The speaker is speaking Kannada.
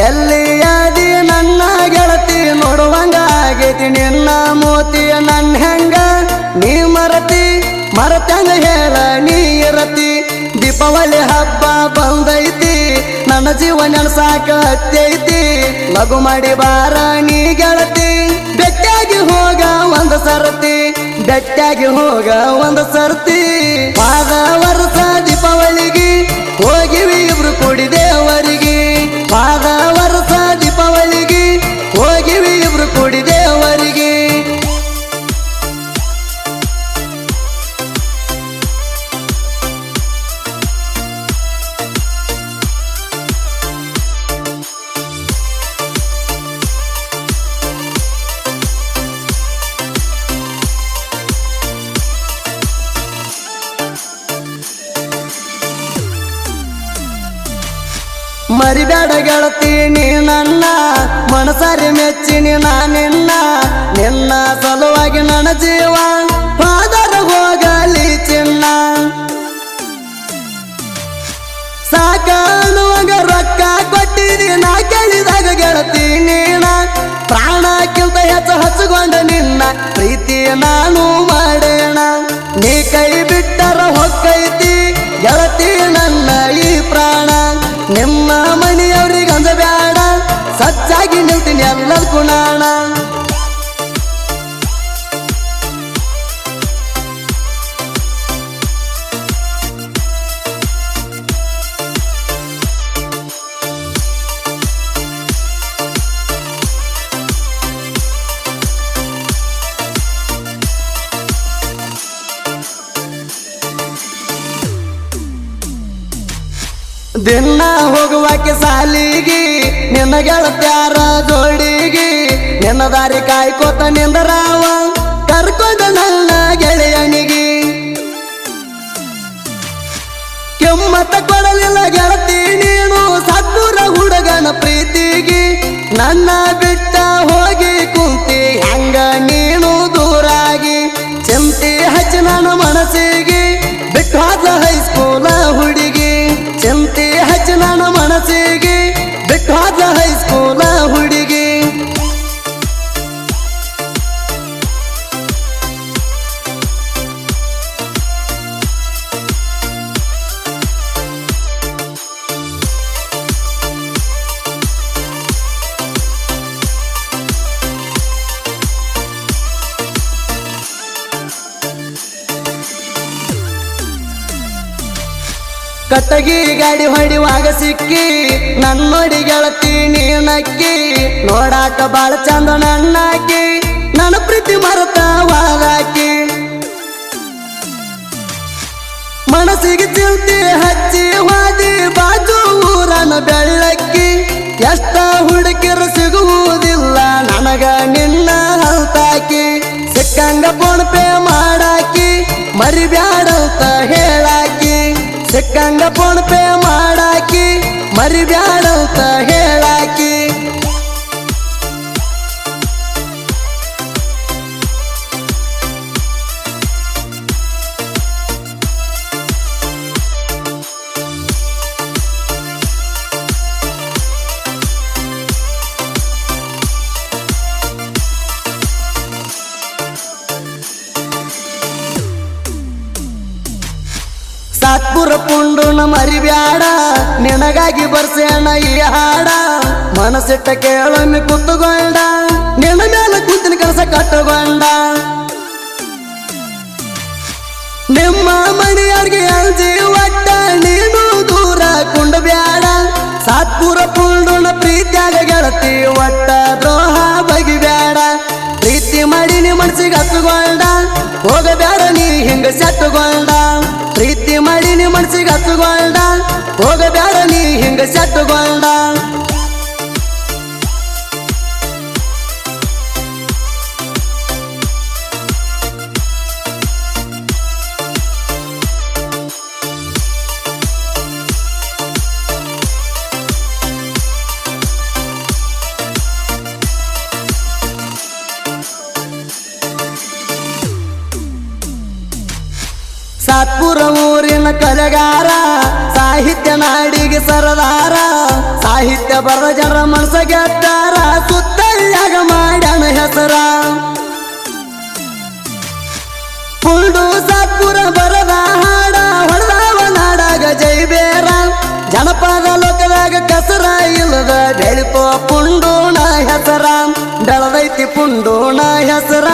ಎಲ್ಲಿ ಅದಿ ನನ್ನ ಗೆಳತಿ ನೋಡುವಂಗ ಆಗೈತಿ ನಿನ್ನ ಮೋತಿ ನನ್ನ ಹೆಂಗ ನೀ ಮರತಂಗ ಹೇಳ ನೀ ಇರತಿ ದೀಪಾವಳಿ ಹಬ್ಬ ಬಂದೈತಿ ನನ್ನ ಜೀವ ನೆನಸಾಕ ಹತ್ತೈತಿ ಲಘು ಮಾಡಿ ಬಾರ ನೀ ಗೆಳತಿ ಬೆಟ್ಟಾಗಿ ಹೋಗ ಒಂದು ಸರ್ತಿ ಪಾದ ವರ್ಷ ದೀಪಾವಳಿಗೆ ಹೋಗಿವಿ ಇಬ್ರು ಕೂಡಿ ದೇವರಿಗೆ ಪಾದ ವರ್ಷ ದೀಪಾವಳಿಗೆ ಹೋಗಿವಿ ಇಬ್ರು ಕೂಡಿ ದೇವರಿಗೆ ಮರಿಬೇಡ ಗೆಳತಿ ನೀ ನನ್ನ ಮನಸಾರಿ ಮೆಚ್ಚಿನಿ ನಿನ್ನ ಸಲುವಾಗಿ ನನ್ನ ಜೀವ ಪಾದರ ಹೋಗಲಿ ಚಿನ್ನ ಸಾಕಾನುವಾಗ ರೊಕ್ಕ ಕೊಟ್ಟಿರಿ ನಾ ಕೇಳಿದಾಗ ಗೆಳತಿ ನೀನ ಪ್ರಾಣಕ್ಕಿಂತ ಹಚ್ಚಗೊಂಡ ನಿನ್ನ ಪ್ರೀತಿ ನಾನು ಮಾಡೇಣ ನೀ ಕೈ ಬಿಟ್ಟರ ಹೊಕ್ಕೈತಿ ಗೆಳತಿ ನನ್ನ ಈ ಪ್ರಾಣ ನಿಮ್ಮ ಮನೆಯವ್ರಿಗೆ ಅಂದ ಬೇಡ ಸಚ್ಚಾಗಿ ನಿಲ್ತೀನಿ ಎಲ್ಲದಕ್ಕೂ ನಾಣ ದಿನ ಹೋಗುವಾಕೆ ಸಾಲಿಗೆ ನಿನ್ನ ಗೆಳತ್ಯಾರ ಜೋಡಿಗೆ ನಿನ್ನ ದಾರಿ ಕಾಯ್ಕೋತ ನಿಂದರಾವ ಕರ್ಕೊಂಡ ನನ್ನ ಗೆಳೆಯನಿಗೆ ಕೆಮ್ಮತ್ತ ಕೊಡಲಿಲ್ಲ ಗೆಳತಿ ನೀನು ಸತ್ತೂರ ಹುಡುಗನ ಪ್ರೀತಿಗೆ ನನ್ನ ಬಿಟ್ಟ ಹೋಗಿ ಕುಂತಿ ಹಂಗ ನೀನು ದೂರಾಗಿ ಚಿಂತೆ ಹಚ್ಚಿ ನನ್ನ ಮನಸ್ಸಿಗೆ ಬಿಟ್ಟು ಹಾದ ಹೈಸ್ಕೂಲ ಹುಡುಗಿ ಚಿಂತೆ ಹಚ್ಚಿ ನನ್ನ ಮನಸ್ಸಿಗೆ ಬಿಟ್ಟು ಹಾದ ಹೈಸ್ಕೂಲ ಹುಡುಗಿ ಕಟ್ಟಗಿ ಗಾಡಿ ಹೊಡಿವಾಗ ಸಿಕ್ಕಿ ನನ್ನೊಡಿ ಗೆಳತಿ ನೀನಕ್ಕಿ ನೋಡಾಕ ಬಾಳ ಚಂದ ನನ್ನಾಕಿ ನನ್ನ ಪ್ರೀತಿ ಮರತ ವಾರಾಕಿ ಮನಸ್ಸಿಗೆ ಚಿಂತೆ ಹಚ್ಚಿ ವಾದಿ ಬಾಜು ಊರನ ಬೆಳ್ಳಕ್ಕಿ ಎಷ್ಟ ಹುಡುಕಿರು ಸಿಗುವುದಿಲ್ಲ ನನಗ ನಿನ್ನ ಹಲ್ತಾಕಿ ಸಿಕ್ಕಂಗ ಫೋನ್ ಪೇ ಮಾಡಾಕಿ ಮರಿಬ್ಯಾಡಂತ ಹೇಳಾಕಿ ಸಿಕ್ಕಂಗ ಫೋನ್ ಪೇ ಮಾಡಾಕಿ ಮರಿಬ್ಯಾಡಂತ ಹೇಳಾಕಿ ಸಾತ್ಪುರ ಪುಂಡುನ ಮರಿಬ್ಯಾಡ ನಿನಗಾಗಿ ಬರ್ಸೇಣ ಈ ಹಾಡ ಮನಸ್ಸಿಟ್ಟ ಕೇಳೊಮ್ಮೆ ಕುತ್ತುಗೊಂಡ ನಿನ್ನ ಮೇಲೆ ಕುಂತಿನ ಕೆಲಸ ಕಟ್ಟುಗೊಂಡ ನಿಮ್ಮ ಮನೆಯವ್ರಿಗೆ ಅಂಜಿ ಒಟ್ಟ ನೀನು ದೂರ ಕುಂಡ ಬ್ಯಾಡ ಸಾತ್ಪುರ ಪುಂಡುನ ಪ್ರೀತಿಯಾಗ ಗೆಳತಿ ಒಟ್ಟ ದ್ರೋಹ ಬಗಿಬ್ಯಾಡ ಪ್ರೀತಿ ಮಾಡಿ ನೀ ಮನಸ್ಸಿಗೆ ಹತ್ತುಗೊಂಡ ಹೋಗಬ್ಯಾಡ ನೀ ಹಿಂಗ ಸತ್ತುಗೊಂಡ ಪ್ರೀತಿ ಮಾಡಿ ನೀ ಮನಸ್ಸಿಗೆ ಹತ್ತುಗೊಂಡ ಹೋಗಬ್ಯಾಡ ನೀ ಹಿಂಗ ಸತ್ತುಗೊಂಡ ಸಾತ್ಪುರ ಊರಿನ ಕಲೆಗಾರ ಸಾಹಿತ್ಯ ನಾಡಿಗೆ ಸರದಾರ ಸಾಹಿತ್ಯ ಬರದ ಜನರ ಮನಸ ಗೆದ್ದಾರ ಸುತ್ತಲ್ಯಾಗ ಮಾಡ್ಯಾನ ಹೆಸರ ಪುಂಡು ಸಾತ್ಪುರ ಬರದ ಹಾಡ ಹೊಡೆದವ ನಾಡಾಗ ಜೈಬೇರ ಜನಪದ ಲೋಕದಾಗ ಕಸರ ಇಲ್ಲದ ಬೆಳಿಪೋ ಪುಂಡೋಣ ಹೆಸರ ಬೆಳದೈತಿ ಪುಂಡೋಣ ಹೆಸರ